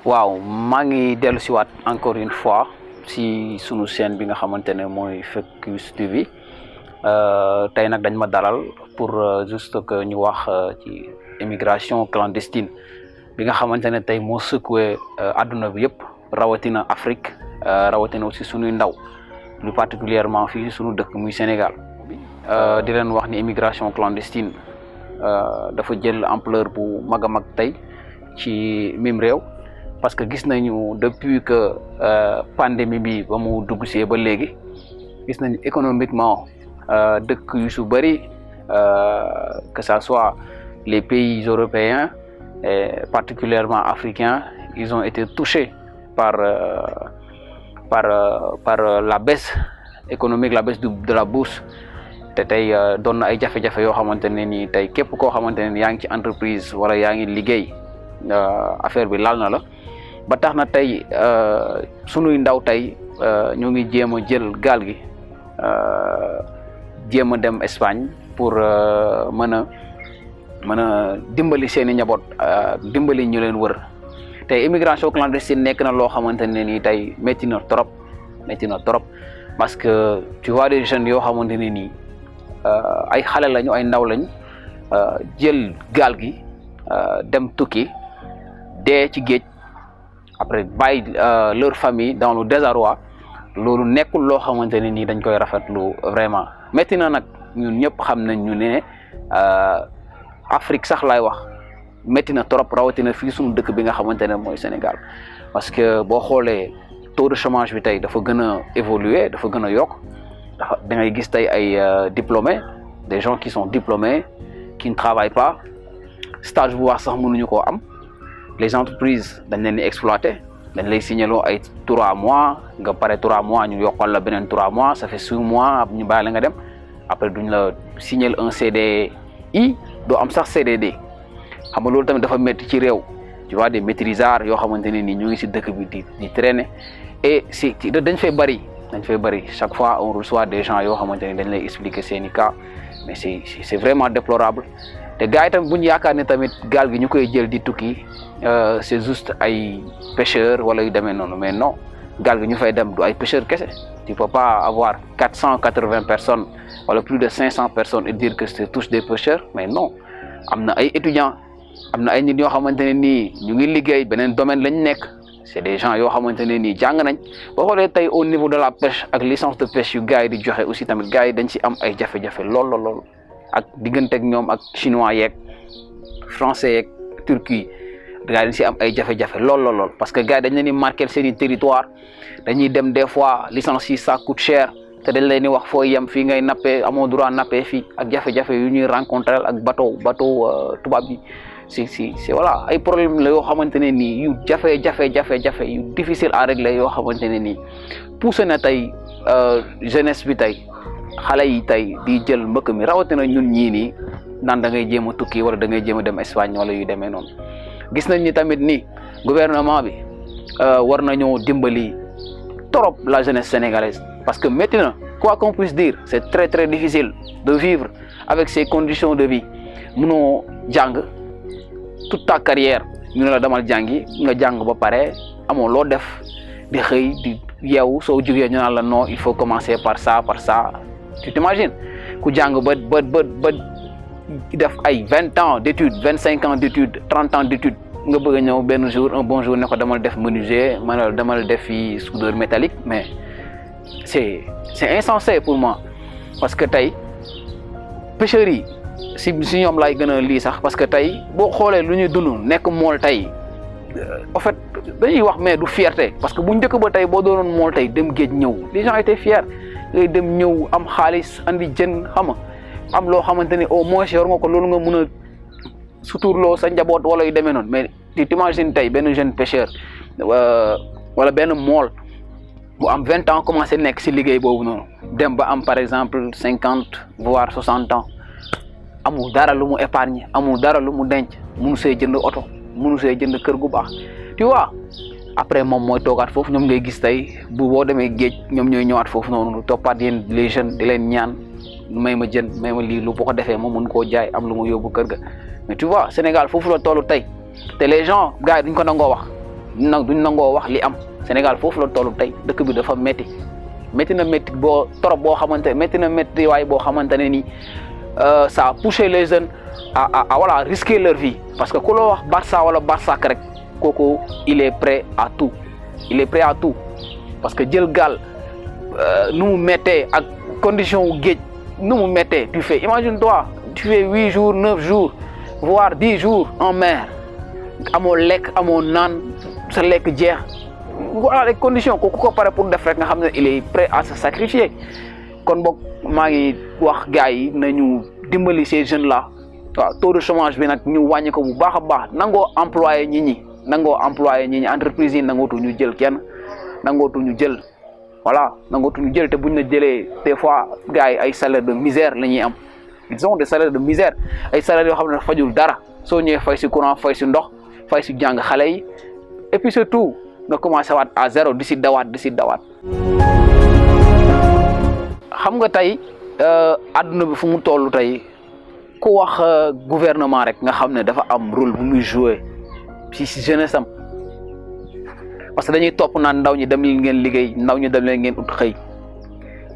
waaw maa ngi dellu si waat encore une fois si sunu chaîne bi nga xamante ne mooy Focus TV tey nag dañ ma dalal pour juste que ñu wax ci immigration clandestine bi nga xamante ne tey moo secoué àdduna bi yëpp rawatina Afrique rawatina aussi sunuy ndaw plus particulièrement fii sunu dëkk muy Sénégal di leen wax ni immigration clandestine dafa jël ampleur bu mag a mag tey ci mim réew. Parce que gis nañu depuis que pandémie bi ba mu dugg see ba léegi gis nañu économiquement dëkk yu su bëri que ça soit les pays européens et particulièrement africains ils ont été touchés par la baisse économique, la baisse de la bourse. te tey doon na ay jafe-jafe yoo xamante ne nii tey képp koo xamante ne yaa ngi ci entreprise wala yaa ngi liggéey affaire bi laal na la. ba tax na tey sunuy ndaw tey ñoo ngi jéem a jël gaal gi jéem a dem Espagne pour mën a dimbali seen i njaboot dimbali ñu leen wër tey immigration clandestine nekk na loo xamante ne nii tey métti na trop parce que tu vois des jeunes yoo xamante ne nii ay xale lañu ay ndaw lañu jël gaal gi dem tukki dee ci géej. Après bàyyi leur famille dans le désarroi loolu nekkul loo xamante ne nii dañ koy rafetlu vraiment métti na nag ñun ñëpp xam nañ ñu ne Afrique sax laay wax métti na trop rawatina fii suñu dëkk bi nga xamante ne mooy Sénégal parce que boo xoolee taux de chômage bi tey dafa gën a évoluer dafa gën a yokk da ngay gis tey ay diplômés des gens qui sont diplômés qui ne travaillent pas stage bu wax sax mënuñu koo am. Les entreprises dañ leen di exploiter dañ lay signaloo ay 3 mois nga pare 3 mois ñu yokkal la beneen 3 mois ça fait 6 mois ñu bàyyi la nga dem après duñ la signaler un CDI doo am sax CDD xam nga loolu tamit dafa métti ci réew tu vois des maîtrisards yoo xamante ne ni ñu ngi si dëkk bi di traîner et si dañ fay bëri chaque fois on reçoit des gens yoo xamante ne dañ lay expliquer seeni cas mais c'est vraiment déplorable. te gars yi tamit bu ñu yaakaar ne tamit gaal gi ñu koy jël di tukki c'est juste ay pêcheurs wala yu demee noonu mais non gaal gi ñu fay dem du ay pêcheurs kese tu peux pas avoir 480 personnes wala plus de 500 personnes et dire que c'est tous des pêcheurs mais non am na ay étudiants am na ay nit yoo xamante ne nii ñu ngi liggéey beneen domaine lañ nekk c'est des gens yoo xamante ne nii jàng nañ boo xoolee tey au niveau de la pêche ak licence de pêche yu gars yi di joxe aussi tamit gars yi dañ ci am ay jafe-jafe lool. ak digganteeg ñoom ak chinois yeeg français yeeg turquie gars yi dañ si am ay jafe-jafe lool parce que gars yi dañ leen di marquer seen i territoire dañuy dem des fois licence yi ça coûte cher te dañ leen di wax foo yem fii ngay nappee amoo droit nappee fii ak jafe-jafe yu ñuy rencontrer ak bateau tubaab yi si voilà ay problème la yoo xamante ne nii yu jafe yu difficile à régler yoo xamante ne nii poussé na tey jeunesse bi tey. xale yi tey di jël mbëkk mi rawatina ñun ñii nii naan da ngay jéem a tukki wala da ngay jéem a dem Espagne wala yu demee noonu gis nañ ni tamit ni gouvernement bi war nañoo dimbali trop la jeunesse sénégalaise parce que métti na quoi qu'on puisse dire c'est très difficile de vivre avec ces conditions de vie munoo jàng toute ta carrière ñu ne la demal jàngi nga jàng ba pare amoo loo def di xëy di yeewu soo jógee ñu naan la non il faut commencer par ça. Tu t'imagines ku jàng ba def ay 20 ans d'études 25 ans d'études 30 ans d'études nga bëgg a ñëw benn jour un bon jour ne ko demal def menuisier demal def fi soudeur métallique mais c'est insensé pour moi parce que tey pêcheurs yi si ñoom laay gën a lii sax parce que tey boo xoolee lu ñuy dund nekk mool tey en fait dañuy wax mais du fierté parce que bu njëkk ba tey boo doonoon mool tey dem géej ñëw les gens étaient fiers ngay dem ñëw am xaalis andi jën xam nga am loo xamante ne au moins yor nga ko loolu nga mun a suturloo sa njaboot wala yu demee noonu mais tu t'imagines tey benn jeune pêcheur wala benn mool bu am 20 ans commencé nekk si liggéey boobu noonu dem ba am par exemple 50 voire 60 ans amul dara lu mu épargne amul dara lu mu denc munu see jënd oto munu see jënd kër gu baax tu vois. après moom mooy toogaat foofu ñoom ngay gis tey boo demee géej ñoom ñooy ñëwaat foofu noonu toppaat yéen les jeunes di leen ñaan may ma jën may ma lii lu boo ko defee moom mën koo jaay am lu mu yóbbu kër ga mais tu vois Sénégal foofu la tollu tey te les gens gars yi duñ ko nangoo wax duñ nangoo wax li am Sénégal foofu la tollu tey dëkk bi dafa métti na métti boo trop boo xamante métti na métti waaye boo xamante ne ni ça a poussé les jeunes à voilà risquer leur vie parce que ku la wax Barça wala Barsac rek kooku il est prêt à tout parce que jël gaal nu mu méttee ak condition wu géej nu mu méttee imagine-toi tu fais 8 jours 9 jours voire 10 jours en mer amoo lekk amoo naan sa lekk jeex voilà les conditions kooku ko pare pour def rek nga xam ne il est prêt à se sacrifier kon boog maa ngi wax gars yi nañu dimbali ces jeunes là waaw taux de chômage bi nag ñu wàññi ko bu baax a baax nangoo employé ñi entreprise yi nangootuñu jël kenn nangootuñu jël te buñ la jëlee des fois gars yi ay salaire de misère la ñuy am ils ont des salaires de misère ay salaires yoo xam ne fajul dara soo ñëwee fay si courant fay si ndox fay si jàng xale yi et puis surtout nga commencé waat à zéro di si dawaat xam nga tey àdduna bi fu mu toll tey ku wax gouvernement rek nga xam ne dafa am rôle bu muy jouer ci jeunesse am parce que dañuy topp naan ndaw ñi dem leen ngeen liggéey ndaw ñi dem leen ngeen ut xëy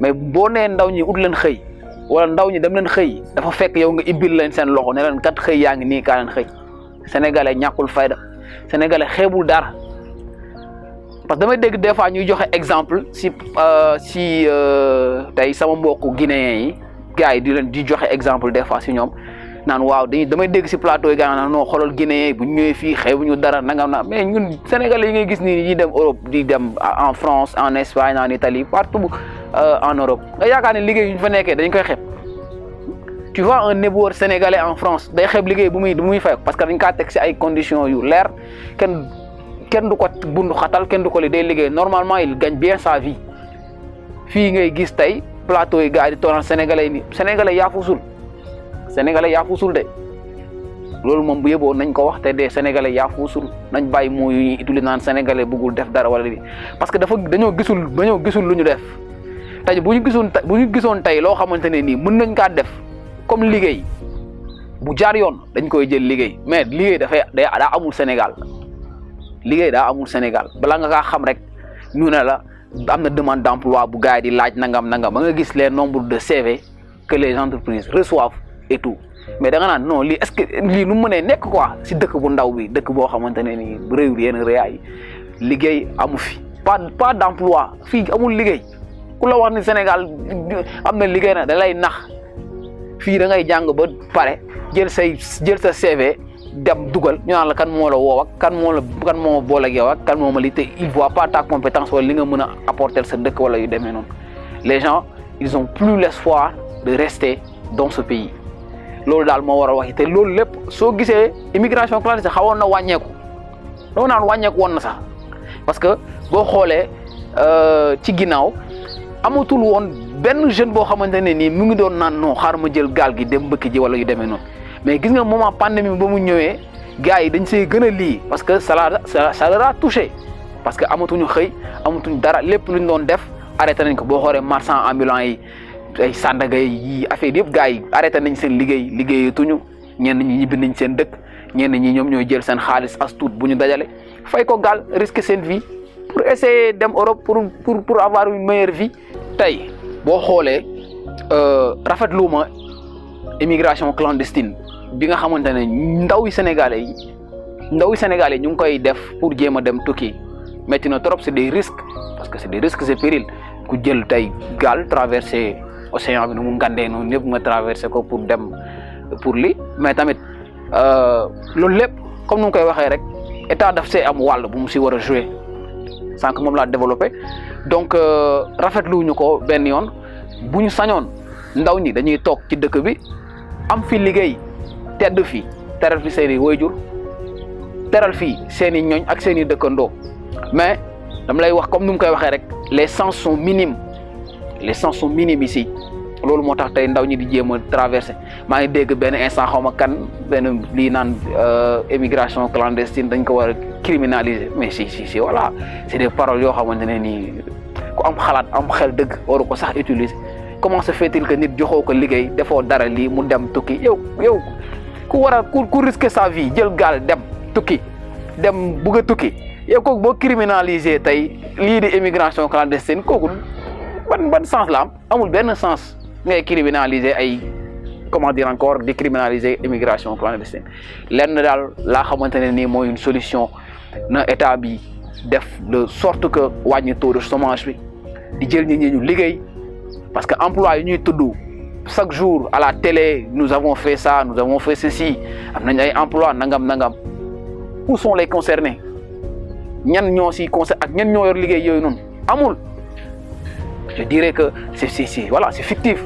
mais boo nee ndaw ñi ut leen xëy wala ndaw ñi dem leen xëy dafa fekk yow nga ibbil leen seen loxo ne leen kat xëy yaa ngi nii kaa leen xëy sénégalais ñàkkul fayda sénégalais xeebul dara parce que damay dégg des fois ñuy joxe exemple si tey sama mbokku guinéens yi gars yi di joxe exemple des fois si ñoom naan waaw damay dégg si plateau yi gars naan non xoolal guinéens yi bu ñu ñëwee fii xeebuñu dara nangam na mais ñun sénégalais yi ngay gis nii ñi dem Europe di dem en France en Espagne en Italie partout en Europe nga yaakaar ne liggéey yu ñu fa nekkee dañ koy xeeb tu vois un éboueur sénégalais en France day xeeb liggéey bu muy fay parce que dañ kaa teg si ay conditions yu leer kenn du ko bundu xatal kenn du ko li day liggéey normalement il gagne bien sa vie fii ngay gis tey plateau yi gars yi di toonal sénégalais yi sénégalais yaa fuusul de loolu moom bu yëboo nañ ko wax te de sénégalais yaa fuusul nañ bàyyi moo yu ñuy utili naan sénégalais bëggul def dara wala li parce que dañoo gisul lu ñu def tey bu ñu gisoon tey loo xamante ne nii mën nañ kaa def comme liggéey bu jaar yoon dañ koy jël liggéey mais liggéey daa amul Sénégal balaa nga kaa xam rek ñu ne la am na demande d'emploi bu gars yi di laaj nangam ba nga gis les nombres de CV que les entreprises reçoivent et tout mais da nga naan non lii est-ce que lii nu mu mënee nekk quoi si dëkk bu ndaw bi dëkk boo xamante ne nii bu réew yenn réew yi liggéey amu fi pas d'emploi fii amul liggéey ku la wax ni Sénégal am na liggéey na da lay nax fii da ngay jàng ba pare jël sa CV dem dugal ñu naan la kan moo la woo ak kan moo boole ak yow ak kan moo ma li te il voit pas ta compétence wala li nga mën a apporter sa dëkk wala yu demee noonu les gens ils ont plus l'espoir de rester dans ce pays loolu daal moo war a wax te loolu lépp soo gisee immigration clandestine xawoon na wàññeeku loolu naan wàññeeku woon na sax parce que boo xoolee ci ginnaaw amatul woon benn jeune boo xamante ne nii mu ngi doon naan non xaaral ma jël gaal gi dem mbëkk ji wala yu demee noonu mais gis nga moment pandémie ba mu ñëwee gars yi dañ see gën a lii parce que ça leur a touché parce que amatuñu xëy amatuñu dara lépp luñ doon def arrêté nañ ko boo xoolee marchand ambulant yi ay Sandaga yi affaire yëpp gars yi arrêté nañ seen liggéeyatuñu ñenn ñi ñibbi nañ seen dëkk ñenn ñi ñoom ñooy jël seen xaalis as tuut bu ñu dajale fay ko gaal risquer seen vie pour essayer dem Europe pour avoir une meilleure vie. tey boo xoolee rafetlu ma immigration clandestine bi nga xamante ne ndaw yi sénégalais ñu ngi koy def pour jéem a dem tukki métti na trop c'est des risques parce que c'est des risques c'est péril ku jël tey gaal traverser océan bi nu mu ngandee noonu ñëpp nga traverser ko pour dem pour li mais tamit loolu lépp comme nu mu koy waxee rek état daf see am wàll bu mu si war a jouer sànq moom laa développé donc rafetlu ñu ko benn yoon bu ñu sañoon ndaw ñi dañuy toog ci dëkk bi am fi liggéey tedd fi teral fi seen i waajur teral fi seen i ñooñ ak seen i dëkkandoo mais dama lay wax comme ni mu koy waxee rek les chances sont minimes ici loolu moo tax tey ndaw ñi di jéem a traversé maa ngi dégg benn instant xaw ma kan benn lii naan immigration clandestine dañ ko war a criminaliser mais si voilà c'est des paroles yoo xamante ne nii ku am xalaat am xel dëgg waru ko sax utiliser comment se fait-il que nit joxoo ko liggéey defoo dara lii mu dem tukki yow ku risquer sa vie jël gaal dem tukki dem bugg a tukki yow kooku boo criminaliser tey lii di immigration clandestine kooku ban sens la am amul benn sens ngay criminaliser ay comment dire encore di criminaliser immigration clandestine lenn daal laa xamante ne nii mooy une solution na état bi def de sorte que wàññi taux de chômage bi di jël nit ñi ñu liggéey parce que emploi yi ñuy tudd chaque jour à la télé nous avons fait ça nous avons fait ceci am nañ ay emploi nangam où sont les concernés ñan ñoo si concerné ak ñan ñoo yor liggéey yooyu noonu amul je dirais que c'est voilà c'est fictif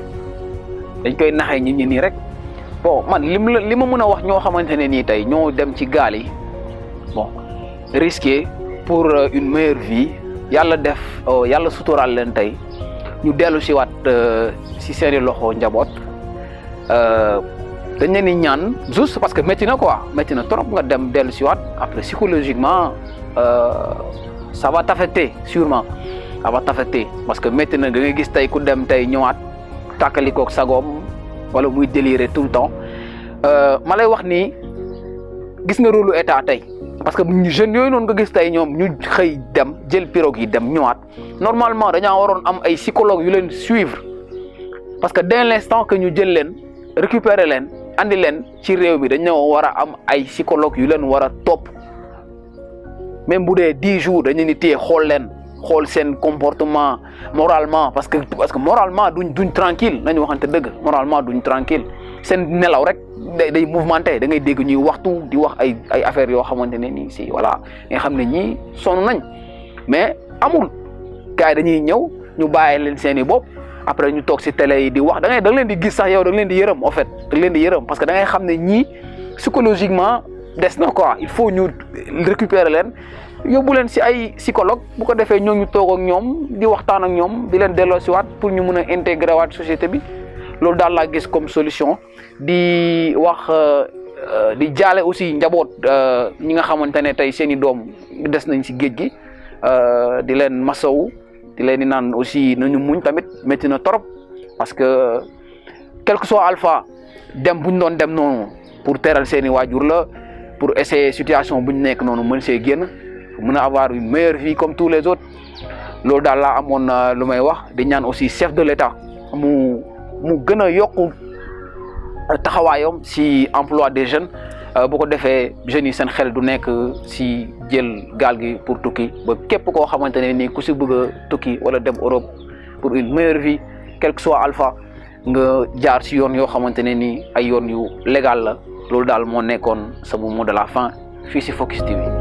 dañ koy naxee nit ñi nii rek bon man li ma mën a wax ñoo xamante ne nii tey ñoo dem ci gaal yi bon risquer pour une meilleure vie yàlla def yàlla suturaal leen tey ñu dellu si waat si seeni loxo njaboot dañ leen di ñaan juste parce que métti na quoi métti na trop nga dem dellu si waat après psychologiquement ça va t'affecter sûrement ça va t'affecter parce que métti na da ngay gis tey ku dem tey ñëwaat tàkkalikook sagoom wala muy délirer tout le temps ma lay wax ni gis nga rôle état tey parce que jeunes yooyu noonu nga gis tey ñoom ñu xëy dem jël pirogue yi dem ñëwaat normalement dañaa waroon am ay psychologues yu leen suivre parce que dès l'instant que ñu jël leen récupérer leen andi leen ci réew mi dañoo war a am ay psychologues yu leen war a topp même bu dee 10 jours dañu ni téye xool leen xool seen comportement moralement parce que moralement duñ tranquille nañu waxante dëgg moralement duñ tranquille seen nelaw rek day mouvementé da ngay dégg ñuy waxtu di wax ay affaires yoo xamante ne nii si voilà nga xam ne ñii sonn nañ mais amul gars yi dañuy ñëw ñu bàyyi leen seen i bopp après ñu toog si télé yi di wax da nga leen di gis sax yow da nga leen di yërëm en fait da nga leen di yërëm parce que da ngay xam ne ñii psychologiquement des na quoi il faut ñu récupérer leen yóbbu leen si ay psychologue bu ko defee ñoo ñu toog ak ñoom di waxtaan ak ñoom di leen delloosiwaat pour ñu mun a intégrer waat société bi loolu daal laa gis comme solution di wax di jaale aussi njaboot ñi nga xamante ne tey seen i doom des nañ si géej gi di leen masawu di leen di naan aussi nañu muñ tamit métti na trop parce que quel que soit alpha dem bu ñu doon dem noonu pour teral seen i waajur la pour essayer situation bu ñu nekk noonu mën see génn mën a avoir une meilleure vie comme tous les autres loolu daal laa amoon lu may wax di ñaan aussi chef de l'État mu gën a yokku taxawaayam si emploi des jeunes bu ko defee jeunes yi seen xel du nekk si jël gaal gi pour tukki ba képp koo xamante ne nii ku si bëgg a tukki wala dem Europe pour une meilleure vie quel que soit alpha nga jaar si yoon yoo xamante ne nii ay yoon yu légal la loolu daal moo nekkoon sama mot de la fin fii si Focus TV.